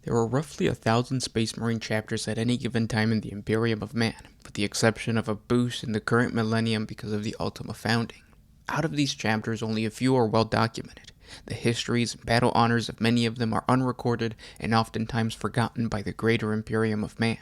There are roughly 1,000 Space Marine chapters at any given time in the Imperium of Man, with the exception of a boost in the current millennium because of the Ultima founding. Out of these chapters, only a few are well documented. The histories and battle honors of many of them are unrecorded and oftentimes forgotten by the greater Imperium of Man.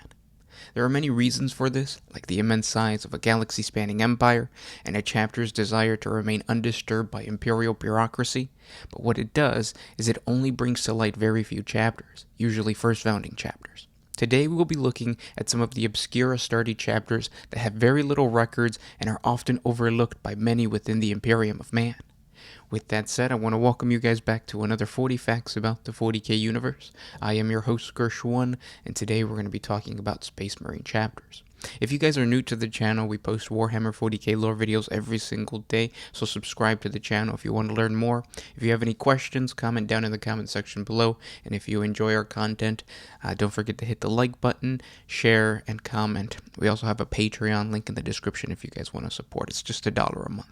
There are many reasons for this, like the immense size of a galaxy-spanning empire and a chapter's desire to remain undisturbed by imperial bureaucracy, but what it does is it only brings to light very few chapters, usually first founding chapters. Today we will be looking at some of the obscure Astarte chapters that have very little records and are often overlooked by many within the Imperium of Man. With that said, I want to welcome you guys back to another 40 Facts about the 40k universe. I am your host, Gersh1, and today we're going to be talking about Space Marine chapters. If you guys are new to the channel, we post Warhammer 40k lore videos every single day, so subscribe to the channel if you want to learn more. If you have any questions, comment down in the comment section below, and if you enjoy our content, don't forget to hit the like button, share, and comment. We also have a Patreon link in the description if you guys want to support. It's just $1 a month.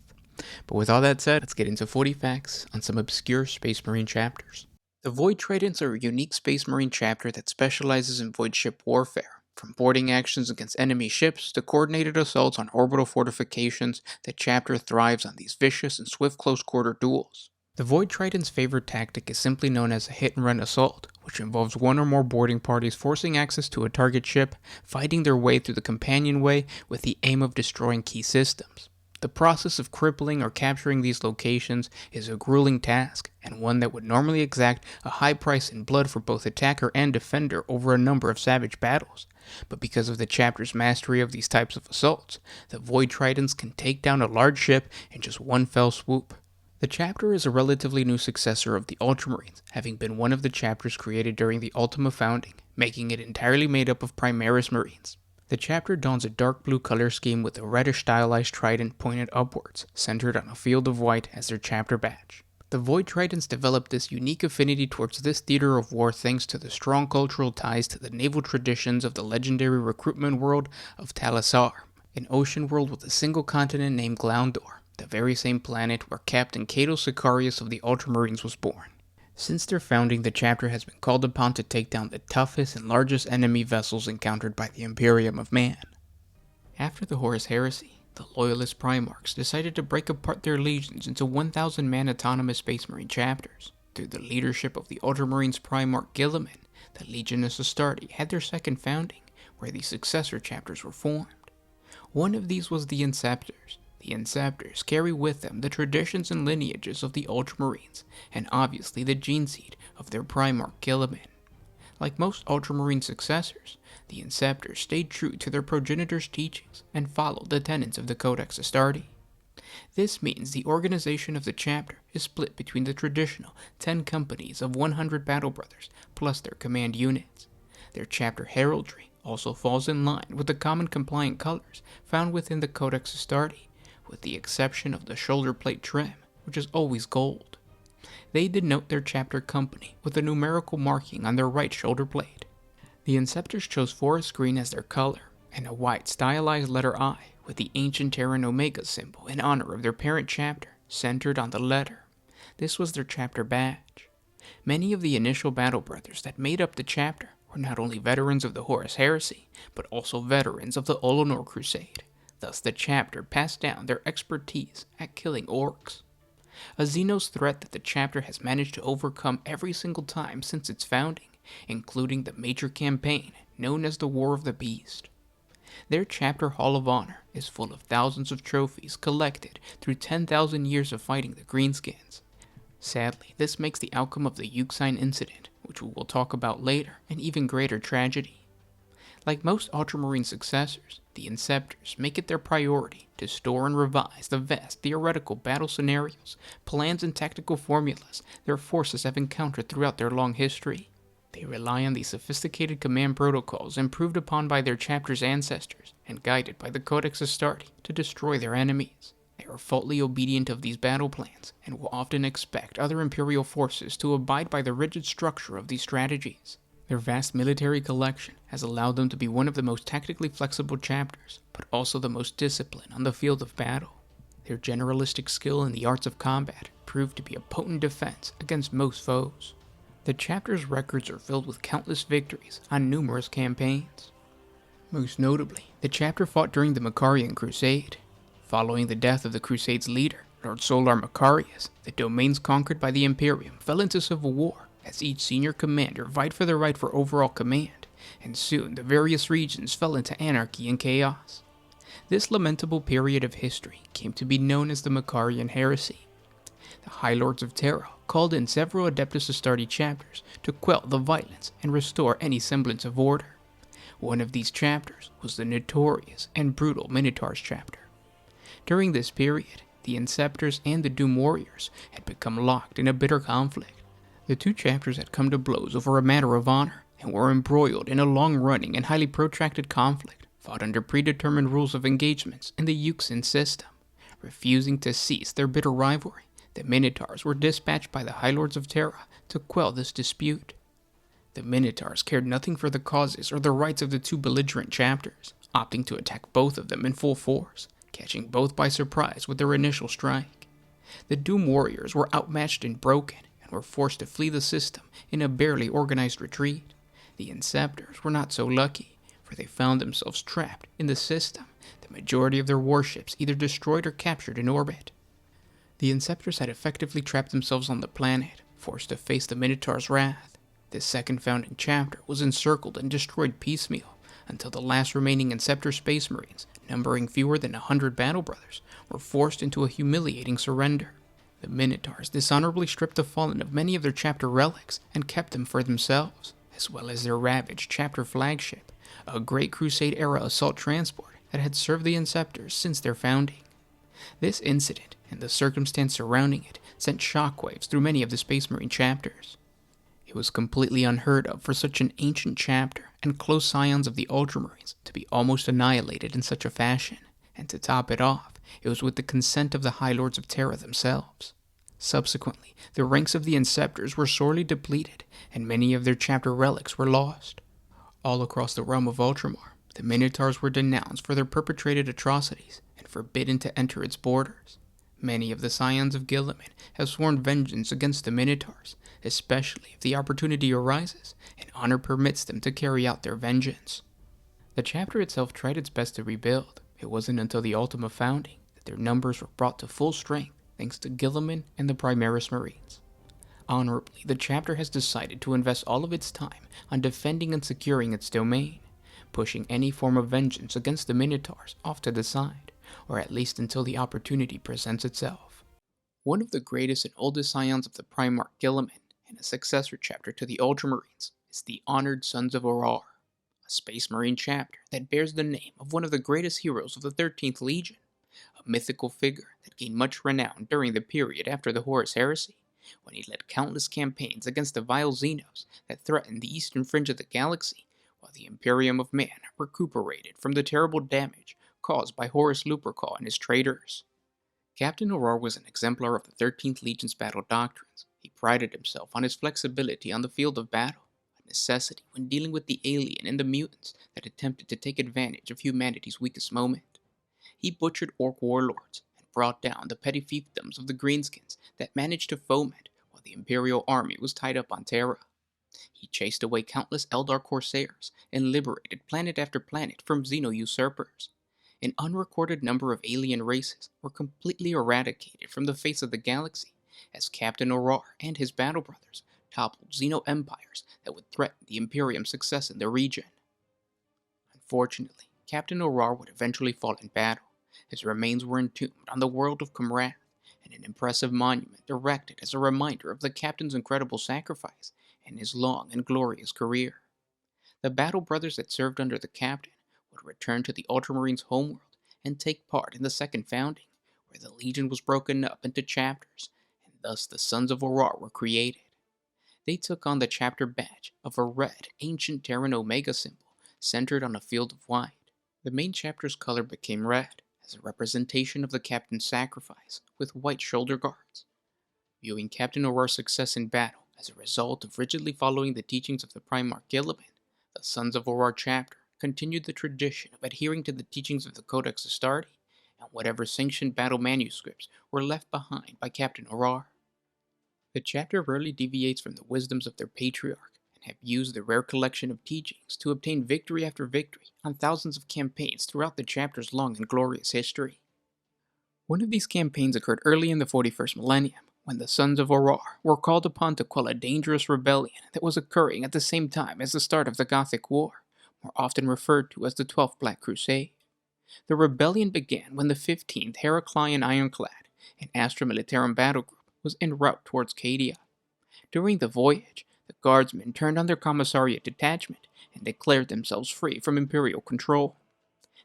But with all that said, let's get into 40 facts on some obscure Space Marine chapters. The Void Tritons are a unique Space Marine chapter that specializes in void ship warfare. From boarding actions against enemy ships to coordinated assaults on orbital fortifications, the chapter thrives on these vicious and swift close-quarter duels. The Void Triton's favorite tactic is simply known as a hit-and-run assault, which involves one or more boarding parties forcing access to a target ship, fighting their way through the companionway with the aim of destroying key systems. The process of crippling or capturing these locations is a grueling task, and one that would normally exact a high price in blood for both attacker and defender over a number of savage battles. But because of the chapter's mastery of these types of assaults, the Void Tritons can take down a large ship in just one fell swoop. The chapter is a relatively new successor of the Ultramarines, having been one of the chapters created during the Ultima founding, making it entirely made up of Primaris Marines. The chapter dons a dark blue color scheme with a reddish stylized trident pointed upwards, centered on a field of white as their chapter badge. The Void Tritons developed this unique affinity towards this theater of war thanks to the strong cultural ties to the naval traditions of the legendary recruitment world of Talassar, an ocean world with a single continent named Glaundor, the very same planet where Captain Cato Sicarius of the Ultramarines was born. Since their founding, the chapter has been called upon to take down the toughest and largest enemy vessels encountered by the Imperium of Man. After the Horus Heresy, the Loyalist Primarchs decided to break apart their legions into 1,000-man autonomous Space Marine chapters. Through the leadership of the Ultramarines Primarch Guilliman, the Legiones Astarte had their second founding, where the successor chapters were formed. One of these was the Inceptors. The Inceptors carry with them the traditions and lineages of the Ultramarines, and obviously the gene seed of their Primarch Guilliman. Like most Ultramarine successors, the Inceptors stayed true to their progenitors' teachings and followed the tenets of the Codex Astarte. This means the organization of the chapter is split between the traditional 10 companies of 100 battle brothers plus their command units. Their chapter heraldry also falls in line with the common compliant colors found within the Codex Astarte, with the exception of the shoulder plate trim, which is always gold. They denote their chapter company with a numerical marking on their right shoulder blade. The Inceptors chose forest green as their color, and a white stylized letter I with the ancient Terran Omega symbol in honor of their parent chapter, centered on the letter. This was their chapter badge. Many of the initial battle brothers that made up the chapter were not only veterans of the Horus Heresy, but also veterans of the Olonor Crusade. Thus, the chapter passed down their expertise at killing orcs. A Xenos threat that the chapter has managed to overcome every single time since its founding, including the major campaign known as the War of the Beast. Their chapter Hall of Honor is full of thousands of trophies collected through 10,000 years of fighting the Greenskins. Sadly, this makes the outcome of the Euxine incident, which we will talk about later, an even greater tragedy. Like most Ultramarine successors, the Inceptors make it their priority to store and revise the vast theoretical battle scenarios, plans, and tactical formulas their forces have encountered throughout their long history. They rely on these sophisticated command protocols improved upon by their chapter's ancestors and guided by the Codex Astarte to destroy their enemies. They are faultily obedient of these battle plans and will often expect other Imperial forces to abide by the rigid structure of these strategies. Their vast military collection has allowed them to be one of the most tactically flexible chapters, but also the most disciplined on the field of battle. Their generalistic skill in the arts of combat proved to be a potent defense against most foes. The chapter's records are filled with countless victories on numerous campaigns. Most notably, the chapter fought during the Macarian Crusade. Following the death of the Crusade's leader, Lord Solar Macarius, the domains conquered by the Imperium fell into civil war as each senior commander vied for the right for overall command, and soon the various regions fell into anarchy and chaos. This lamentable period of history came to be known as the Macarian Heresy. The High Lords of Terra called in several Adeptus Astartes chapters to quell the violence and restore any semblance of order. One of these chapters was the notorious and brutal Minotaurs chapter. During this period, the Inceptors and the Doom Warriors had become locked in a bitter conflict. The two chapters had come to blows over a matter of honor and were embroiled in a long-running and highly protracted conflict, fought under predetermined rules of engagements in the Euxine system. Refusing to cease their bitter rivalry, the Minotaurs were dispatched by the High Lords of Terra to quell this dispute. The Minotaurs cared nothing for the causes or the rights of the two belligerent chapters, opting to attack both of them in full force, catching both by surprise with their initial strike. The Doom Warriors were outmatched and broken, and were forced to flee the system in a barely organized retreat. The Inceptors were not so lucky, for they found themselves trapped in the system, the majority of their warships either destroyed or captured in orbit. The Inceptors had effectively trapped themselves on the planet, forced to face the Minotaurs' wrath. This second founding chapter was encircled and destroyed piecemeal, until the last remaining Inceptor Space Marines, numbering fewer than 100 Battle Brothers, were forced into a humiliating surrender. The Minotaurs dishonorably stripped the Fallen of many of their chapter relics and kept them for themselves, as well as their ravaged chapter flagship, a Great Crusade-era assault transport that had served the Inceptors since their founding. This incident, and the circumstance surrounding it, sent shockwaves through many of the Space Marine chapters. It was completely unheard of for such an ancient chapter and close scions of the Ultramarines to be almost annihilated in such a fashion, and to top it off, it was with the consent of the High Lords of Terra themselves. Subsequently, the ranks of the Inceptors were sorely depleted, and many of their chapter relics were lost. All across the realm of Ultramar, the Minotaurs were denounced for their perpetrated atrocities and forbidden to enter its borders. Many of the scions of Guilliman have sworn vengeance against the Minotaurs, especially if the opportunity arises and honor permits them to carry out their vengeance. The chapter itself tried its best to rebuild. It wasn't until the Ultima founding that their numbers were brought to full strength thanks to Guilliman and the Primaris Marines. Honorably, the chapter has decided to invest all of its time on defending and securing its domain, pushing any form of vengeance against the Minotaurs off to the side, or at least until the opportunity presents itself. One of the greatest and oldest scions of the Primarch Guilliman, and a successor chapter to the Ultramarines, is the Honored Sons of Auror, a Space Marine chapter that bears the name of one of the greatest heroes of the 13th Legion, a mythical figure that gained much renown during the period after the Horus Heresy, when he led countless campaigns against the vile Xenos that threatened the eastern fringe of the galaxy, while the Imperium of Man recuperated from the terrible damage caused by Horus Lupercal and his traitors. Captain Auror was an exemplar of the 13th Legion's battle doctrines. He prided himself on his flexibility on the field of battle, a necessity when dealing with the alien and the mutants that attempted to take advantage of humanity's weakest moment. He butchered orc warlords and brought down the petty fiefdoms of the Greenskins that managed to foment while the Imperial army was tied up on Terra. He chased away countless Eldar corsairs and liberated planet after planet from Xeno usurpers. An unrecorded number of alien races were completely eradicated from the face of the galaxy as Captain Auror and his battle brothers toppled Xeno empires that would threaten the Imperium's success in the region. Unfortunately, Captain Auror would eventually fall in battle. His remains were entombed on the world of Comrath, and an impressive monument erected as a reminder of the captain's incredible sacrifice and his long and glorious career. The battle brothers that served under the captain would return to the Ultramarines' homeworld and take part in the Second Founding, where the Legion was broken up into chapters, and thus the Sons of Auror were created. They took on the chapter badge of a red, ancient Terran Omega symbol centered on a field of white. The main chapter's color became red, as a representation of the captain's sacrifice, with white shoulder guards. Viewing Captain Auror's success in battle as a result of rigidly following the teachings of the Primarch Guilliman, the Sons of Auror chapter continued the tradition of adhering to the teachings of the Codex Astartes and whatever sanctioned battle manuscripts were left behind by Captain Auror. The chapter rarely deviates from the wisdoms of their patriarch, and have used the rare collection of teachings to obtain victory after victory on thousands of campaigns throughout the chapter's long and glorious history. One of these campaigns occurred early in the 41st millennium, when the Sons of Auror were called upon to quell a dangerous rebellion that was occurring at the same time as the start of the Gothic War, more often referred to as the 12th Black Crusade. The rebellion began when the 15th Heraclian Ironclad, an Astra Militarum battle group, was en route towards Cadia. During the voyage, the guardsmen turned on their commissariat detachment and declared themselves free from imperial control.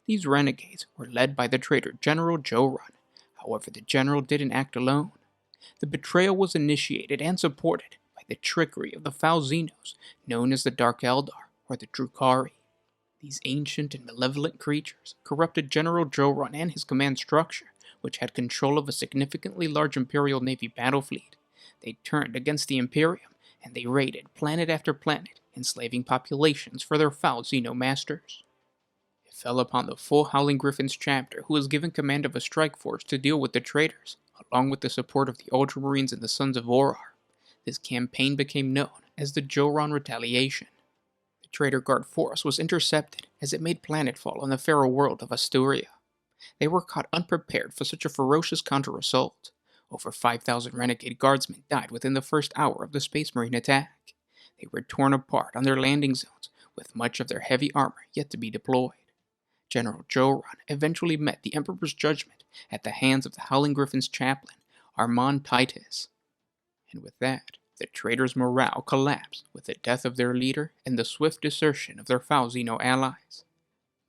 These renegades were led by the traitor General Joran. However, the general didn't act alone. The betrayal was initiated and supported by the trickery of the foul Xenos, known as the Dark Eldar, or the Drukhari. These ancient and malevolent creatures corrupted General Joran and his command structure, which had control of a significantly large Imperial Navy battle fleet. They turned against the Imperium, and they raided planet after planet, enslaving populations for their foul Xeno masters. It fell upon the full Howling Griffins chapter, who was given command of a strike force to deal with the traitors, along with the support of the Ultramarines and the Sons of Auror. This campaign became known as the Joran Retaliation. The Traitor Guard force was intercepted as it made planetfall on the feral world of Asturia. They were caught unprepared for such a ferocious counter-assault. Over 5,000 renegade guardsmen died within the first hour of the Space Marine attack. They were torn apart on their landing zones, with much of their heavy armor yet to be deployed. General Joran eventually met the Emperor's judgment at the hands of the Howling Griffins chaplain, Armand Titus. And with that, the traitors' morale collapsed with the death of their leader and the swift desertion of their foul Xeno allies.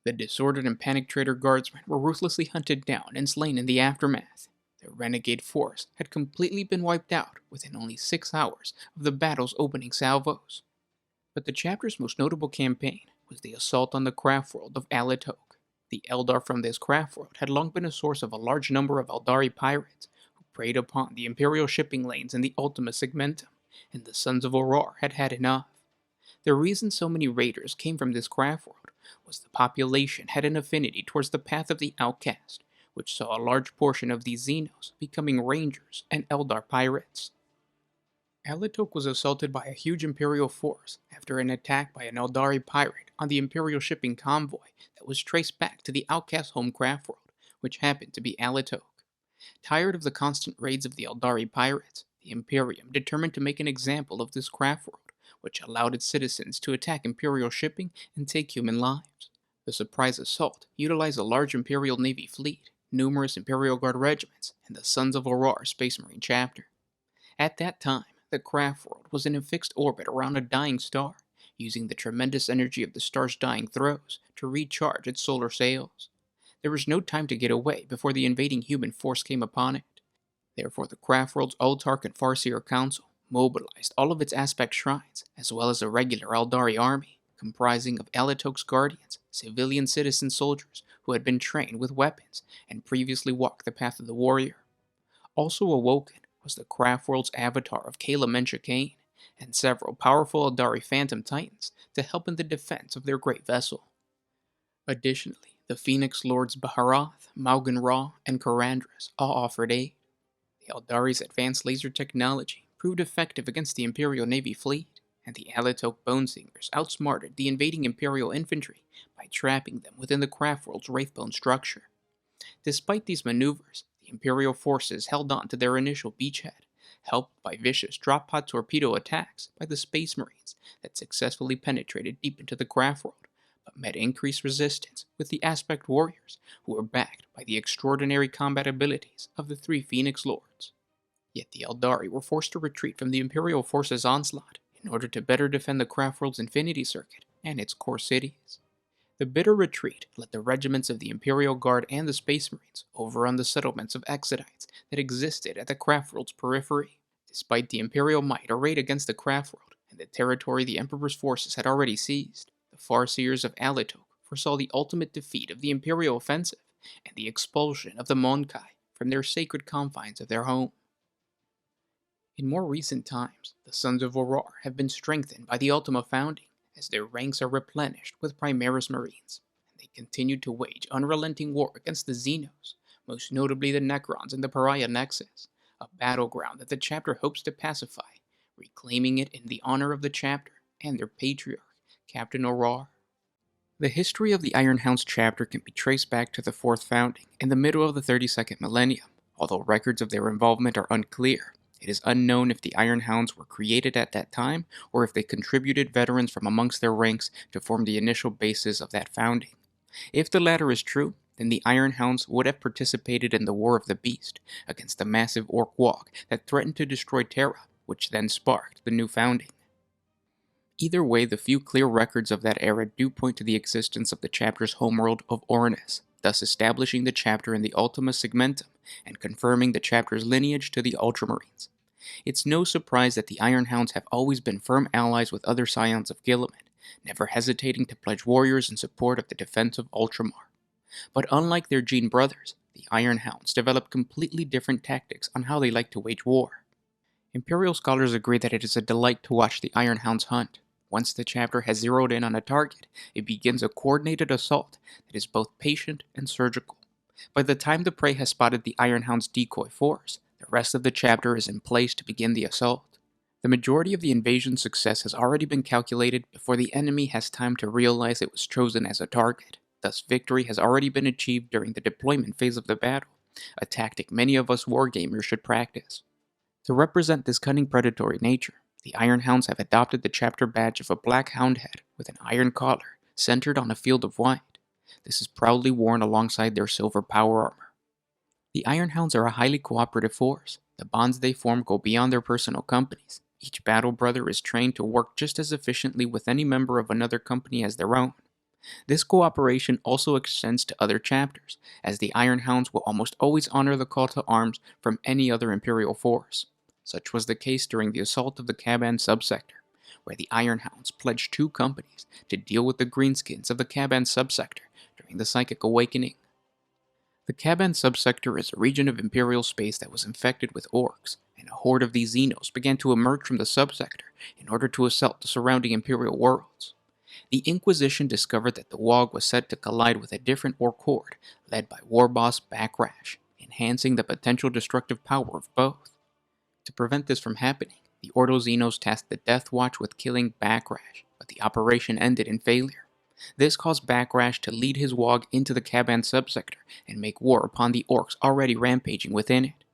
The disordered and panicked traitor guardsmen were ruthlessly hunted down and slain in the aftermath. The renegade force had completely been wiped out within only 6 hours of the battle's opening salvos. But the chapter's most notable campaign was the assault on the craft world of Alatok. The Eldar from this craft world had long been a source of a large number of Eldari pirates, who preyed upon the Imperial shipping lanes in the Ultima Segmentum, and the Sons of Auror had had enough. The reason so many raiders came from this craft world was the population had an affinity towards the path of the outcast, which saw a large portion of these Xenos becoming rangers and Eldar pirates. Alatok was assaulted by a huge Imperial force after an attack by an Eldari pirate on the Imperial shipping convoy that was traced back to the outcast home craft world, which happened to be Alatok. Tired of the constant raids of the Eldari pirates, the Imperium determined to make an example of this craft world, which allowed its citizens to attack Imperial shipping and take human lives. The surprise assault utilized a large Imperial Navy fleet, numerous Imperial Guard regiments, and the Sons of Auror Space Marine chapter. At that time, the craft world was in a fixed orbit around a dying star, using the tremendous energy of the star's dying throes to recharge its solar sails. There was no time to get away before the invading human force came upon it. Therefore, the craft world's Ultarch and Farseer Council mobilized all of its aspect shrines, as well as a regular Eldari army, comprising of Alatok's guardians, civilian citizen soldiers who had been trained with weapons and previously walked the path of the warrior. Also awoken was the craft world's avatar of Kayla Mencha Kane, and several powerful Eldari Phantom Titans to help in the defense of their great vessel. Additionally, the Phoenix Lords Baharath, Malgan Ra, and Karandras all offered aid. The Eldari's advanced laser technology proved effective against the Imperial Navy fleet, and the Alatok Bonesingers outsmarted the invading Imperial infantry by trapping them within the craft world's Wraithbone structure. Despite these maneuvers, the Imperial forces held on to their initial beachhead, helped by vicious drop-pod torpedo attacks by the Space Marines that successfully penetrated deep into the craft world, but met increased resistance with the Aspect Warriors, who were backed by the extraordinary combat abilities of the 3 Phoenix Lords. Yet the Eldari were forced to retreat from the Imperial forces' onslaught in order to better defend the craft world's Infinity Circuit and its core cities. The bitter retreat led the regiments of the Imperial Guard and the Space Marines overrun the settlements of Exodites that existed at the craft world's periphery. Despite the Imperial might arrayed against the craft world and the territory the Emperor's forces had already seized, the Farseers of Alatok foresaw the ultimate defeat of the Imperial offensive and the expulsion of the Monkai from their sacred confines of their home. In more recent times, the Sons of Auror have been strengthened by the Ultima founding, as their ranks are replenished with Primaris Marines, and they continue to wage unrelenting war against the Xenos, most notably the Necrons in the Pariah Nexus, a battleground that the chapter hopes to pacify, reclaiming it in the honor of the chapter and their patriarch, Captain Aurora. The history of the Ironhounds chapter can be traced back to the fourth founding in the middle of the 32nd millennium. Although records of their involvement are unclear, it is unknown if the Ironhounds were created at that time or if they contributed veterans from amongst their ranks to form the initial basis of that founding. If the latter is true, then the Ironhounds would have participated in the War of the Beast against the massive Orc Wog that threatened to destroy Terra, which then sparked the new founding. Either way, the few clear records of that era do point to the existence of the chapter's homeworld of Ornus, thus establishing the chapter in the Ultima Segmentum and confirming the chapter's lineage to the Ultramarines. It's no surprise that the Ironhounds have always been firm allies with other scions of Guilliman, never hesitating to pledge warriors in support of the defense of Ultramar. But unlike their Gene brothers, the Ironhounds developed completely different tactics on how they like to wage war. Imperial scholars agree that it is a delight to watch the Ironhounds hunt. Once the chapter has zeroed in on a target, it begins a coordinated assault that is both patient and surgical. By the time the prey has spotted the Ironhound's decoy force, the rest of the chapter is in place to begin the assault. The majority of the invasion's success has already been calculated before the enemy has time to realize it was chosen as a target. Thus, victory has already been achieved during the deployment phase of the battle, a tactic many of us wargamers should practice. To represent this cunning predatory nature, the Ironhounds have adopted the chapter badge of a black hound head with an iron collar centered on a field of white. This is proudly worn alongside their silver power armor. The Ironhounds are a highly cooperative force. The bonds they form go beyond their personal companies. Each battle brother is trained to work just as efficiently with any member of another company as their own. This cooperation also extends to other chapters, as the Ironhounds will almost always honor the call to arms from any other Imperial force. Such was the case during the assault of the Caban subsector, where the Ironhounds pledged 2 companies to deal with the Greenskins of the Caban subsector during the Psychic Awakening. The Caban subsector is a region of Imperial space that was infected with orcs, and a horde of these Xenos began to emerge from the subsector in order to assault the surrounding Imperial worlds. The Inquisition discovered that the Wog was set to collide with a different orc horde, led by war boss Backrash, enhancing the potential destructive power of both. To prevent this from happening, the Ordo Xenos tasked the Death Watch with killing Backrash, but the operation ended in failure. This caused Backrash to lead his Wog into the Caban subsector and make war upon the orcs already rampaging within it.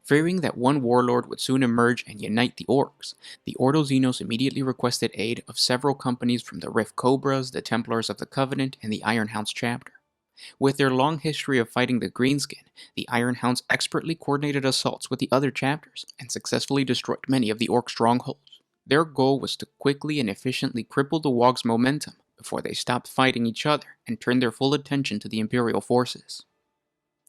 Fearing that one warlord would soon emerge and unite the orcs, the Ordo Xenos immediately requested aid of several companies from the Rift Cobras, the Templars of the Covenant, and the Ironhounds chapter. With their long history of fighting the Greenskin, the Ironhounds expertly coordinated assaults with the other chapters and successfully destroyed many of the orc strongholds. Their goal was to quickly and efficiently cripple the Wog's momentum before they stopped fighting each other and turned their full attention to the Imperial forces.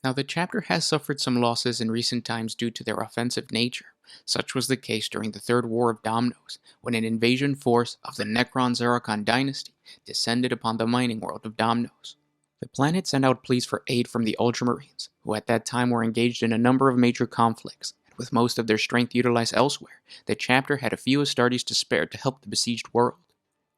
Now, the chapter has suffered some losses in recent times due to their offensive nature. Such was the case during the Third War of Domnos, when an invasion force of the Necron-Zerachon dynasty descended upon the mining world of Domnos. The planet sent out pleas for aid from the Ultramarines, who at that time were engaged in a number of major conflicts, and with most of their strength utilized elsewhere, the chapter had a few Astartes to spare to help the besieged world.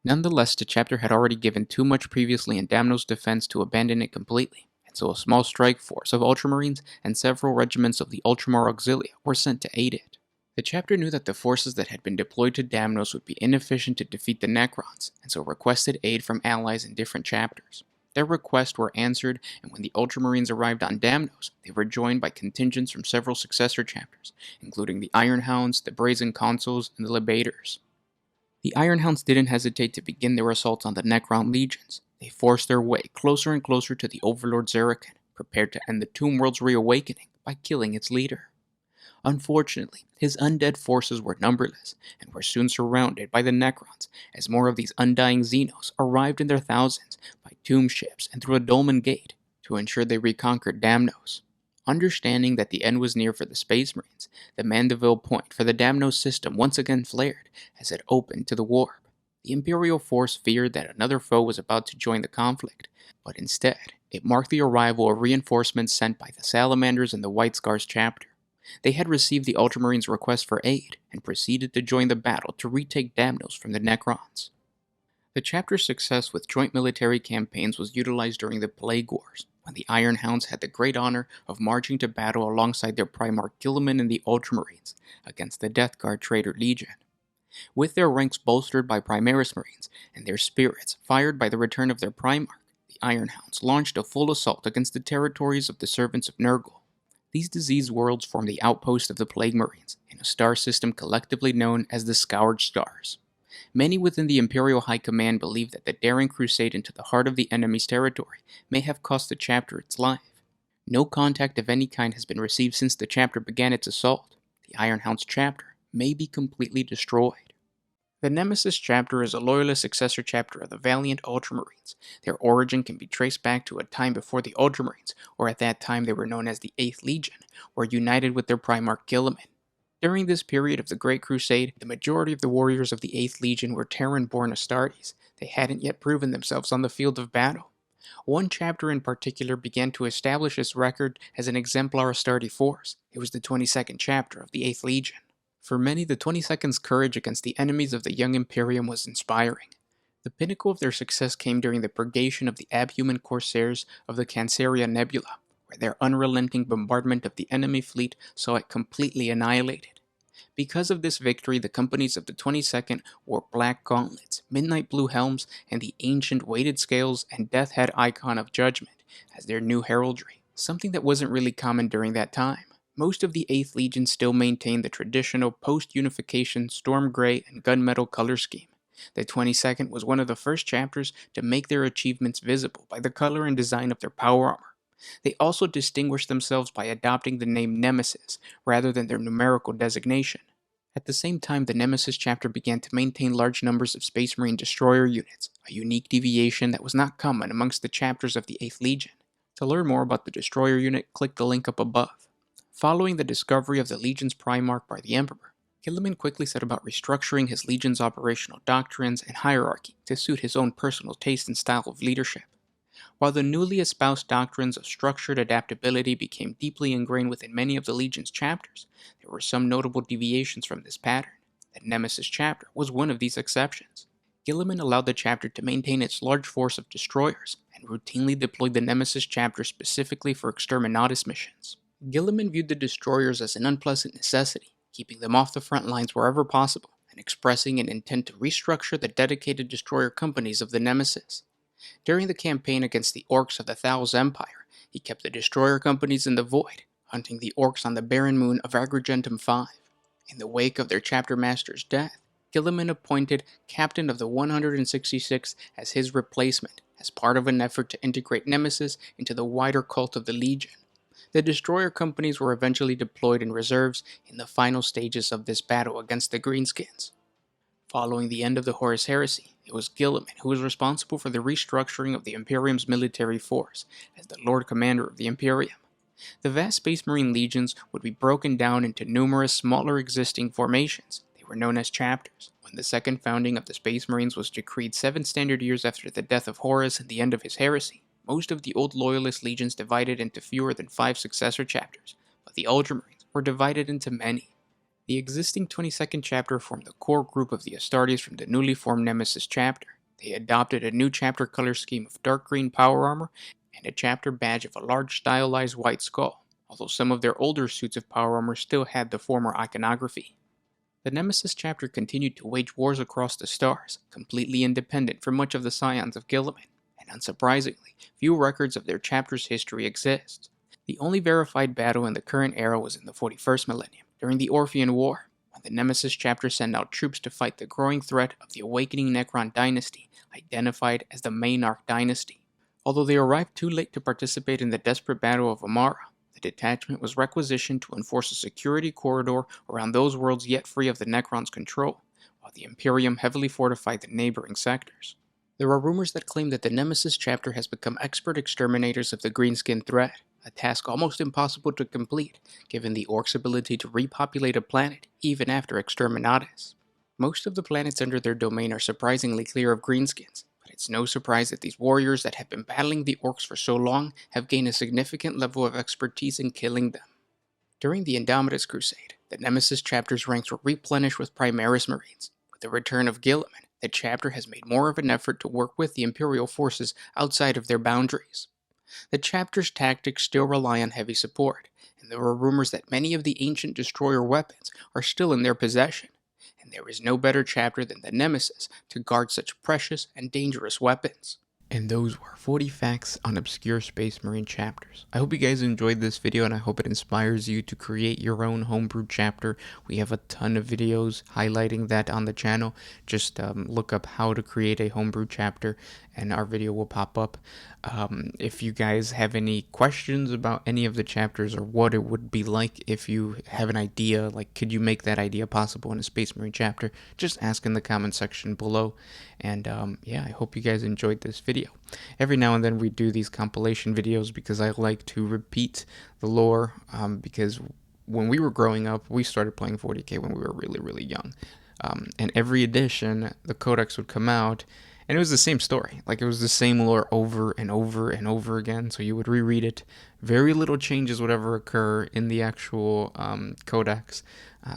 Nonetheless, the chapter had already given too much previously in Damnos' defense to abandon it completely, and so a small strike force of Ultramarines and several regiments of the Ultramar Auxilia were sent to aid it. The chapter knew that the forces that had been deployed to Damnos would be inefficient to defeat the Necrons, and so requested aid from allies in different chapters. Their requests were answered, and when the Ultramarines arrived on Damnos, they were joined by contingents from several successor chapters, including the Ironhounds, the Brazen Consuls, and the Lebators. The Ironhounds didn't hesitate to begin their assaults on the Necron legions. They forced their way closer and closer to the Overlord Zerachon, prepared to end the Tomb World's reawakening by killing its leader. Unfortunately, his undead forces were numberless, and were soon surrounded by the Necrons, as more of these undying Xenos arrived in their thousands by tomb ships and through a dolmen gate to ensure they reconquered Damnos. Understanding that the end was near for the Space Marines, the Mandeville point for the Damnos system once again flared as it opened to the warp. The Imperial force feared that another foe was about to join the conflict, but instead, it marked the arrival of reinforcements sent by the Salamanders and the White Scars chapter. They had received the Ultramarines' request for aid, and proceeded to join the battle to retake Damnos from the Necrons. The chapter's success with joint military campaigns was utilized during the Plague Wars, when the Iron Hounds had the great honor of marching to battle alongside their Primarch Guilliman and the Ultramarines against the Death Guard Traitor Legion. With their ranks bolstered by Primaris Marines and their spirits fired by the return of their Primarch, the Iron Hounds launched a full assault against the territories of the Servants of Nurgle. These diseased worlds form the outpost of the Plague Marines in a star system collectively known as the Scoured Stars. Many within the Imperial High Command believe that the daring crusade into the heart of the enemy's territory may have cost the chapter its life. No contact of any kind has been received since the chapter began its assault. The Ironhounds chapter may be completely destroyed. The Nemesis chapter is a loyalist successor chapter of the Valiant Ultramarines. Their origin can be traced back to a time before the Ultramarines, or at that time they were known as the 8th Legion, were united with their Primarch Guilliman. During this period of the Great Crusade, the majority of the warriors of the 8th Legion were Terran-born Astartes. They hadn't yet proven themselves on the field of battle. One chapter in particular began to establish its record as an exemplar Astarte force. It was the 22nd chapter of the 8th Legion. For many, the 22nd's courage against the enemies of the young Imperium was inspiring. The pinnacle of their success came during the purgation of the abhuman corsairs of the Canceria Nebula, where their unrelenting bombardment of the enemy fleet saw it completely annihilated. Because of this victory, the companies of the 22nd wore black gauntlets, midnight blue helms, and the ancient weighted scales and death head icon of judgment as their new heraldry, something that wasn't really common during that time. Most of the 8th Legion still maintained the traditional post-unification storm gray and gunmetal color scheme. The 22nd was one of the first chapters to make their achievements visible by the color and design of their power armor. They also distinguished themselves by adopting the name Nemesis rather than their numerical designation. At the same time, the Nemesis chapter began to maintain large numbers of Space Marine destroyer units, a unique deviation that was not common amongst the chapters of the 8th Legion. To learn more about the destroyer unit, click the link up above. Following the discovery of the Legion's Primarch by the Emperor, Guilliman quickly set about restructuring his Legion's operational doctrines and hierarchy to suit his own personal taste and style of leadership. While the newly espoused doctrines of structured adaptability became deeply ingrained within many of the Legion's chapters, there were some notable deviations from this pattern. The Nemesis chapter was one of these exceptions. Guilliman allowed the chapter to maintain its large force of destroyers, and routinely deployed the Nemesis chapter specifically for exterminatus missions. Guilliman viewed the destroyers as an unpleasant necessity, keeping them off the front lines wherever possible, and expressing an intent to restructure the dedicated destroyer companies of the Nemesis. During the campaign against the Orcs of the Thals Empire, he kept the destroyer companies in the void, hunting the Orcs on the barren moon of Agrigentum V. In the wake of their chapter master's death, Guilliman appointed Captain of the 166th as his replacement, as part of an effort to integrate Nemesis into the wider cult of the Legion. The destroyer companies were eventually deployed in reserves in the final stages of this battle against the Greenskins. Following the end of the Horus Heresy, it was Guilliman who was responsible for the restructuring of the Imperium's military force as the Lord Commander of the Imperium. The vast Space Marine legions would be broken down into numerous smaller existing formations. They were known as chapters. When the second founding of the Space Marines was decreed 7 standard years after the death of Horus and the end of his heresy, most of the old Loyalist legions divided into fewer than 5 successor chapters, but the Ultramarines were divided into many. The existing 22nd chapter formed the core group of the Astartes from the newly formed Nemesis chapter. They adopted a new chapter color scheme of dark green power armor and a chapter badge of a large stylized white skull, although some of their older suits of power armor still had the former iconography. The Nemesis chapter continued to wage wars across the stars, completely independent from much of the scions of Guilliman, and unsurprisingly, few records of their chapter's history exist. The only verified battle in the current era was in the 41st millennium, during the Orphean War, when the Nemesis chapter sent out troops to fight the growing threat of the awakening Necron dynasty, identified as the Maynarch dynasty. Although they arrived too late to participate in the desperate Battle of Amara, the detachment was requisitioned to enforce a security corridor around those worlds yet free of the Necron's control, while the Imperium heavily fortified the neighboring sectors. There are rumors that claim that the Nemesis chapter has become expert exterminators of the Greenskin threat, a task almost impossible to complete, given the Orcs' ability to repopulate a planet even after exterminatus. Most of the planets under their domain are surprisingly clear of Greenskins, but it's no surprise that these warriors that have been battling the Orcs for so long have gained a significant level of expertise in killing them. During the Indomitus Crusade, the Nemesis chapter's ranks were replenished with Primaris Marines. With the return of Guilliman, the chapter has made more of an effort to work with the Imperial forces outside of their boundaries. The chapter's tactics still rely on heavy support, and there are rumors that many of the ancient destroyer weapons are still in their possession, and there is no better chapter than the Nemesis to guard such precious and dangerous weapons. And those were 40 facts on obscure Space Marine chapters. I hope you guys enjoyed this video, and I hope it inspires you to create your own homebrew chapter. We have a ton of videos highlighting that on the channel. Just look up how to create a homebrew chapter and our video will pop up. If you guys have any questions about any of the chapters or what it would be like if you have an idea, like could you make that idea possible in a Space Marine chapter, just ask in the comment section below. And yeah, I hope you guys enjoyed this video. Every now and then we do these compilation videos because I like to repeat the lore, because when we were growing up, we started playing 40k when we were really young. And every edition, the codex would come out, and it was the same story. Like, it was the same lore over and over and over again, so you would reread it. Very little changes would ever occur in the actual codex,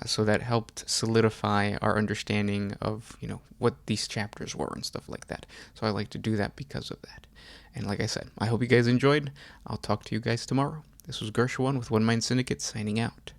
so that helped solidify our understanding of, what these chapters were and stuff like that. So I like to do that because of that. And like I said, I hope you guys enjoyed. I'll talk to you guys tomorrow. This was Gershwin with One Mind Syndicate signing out.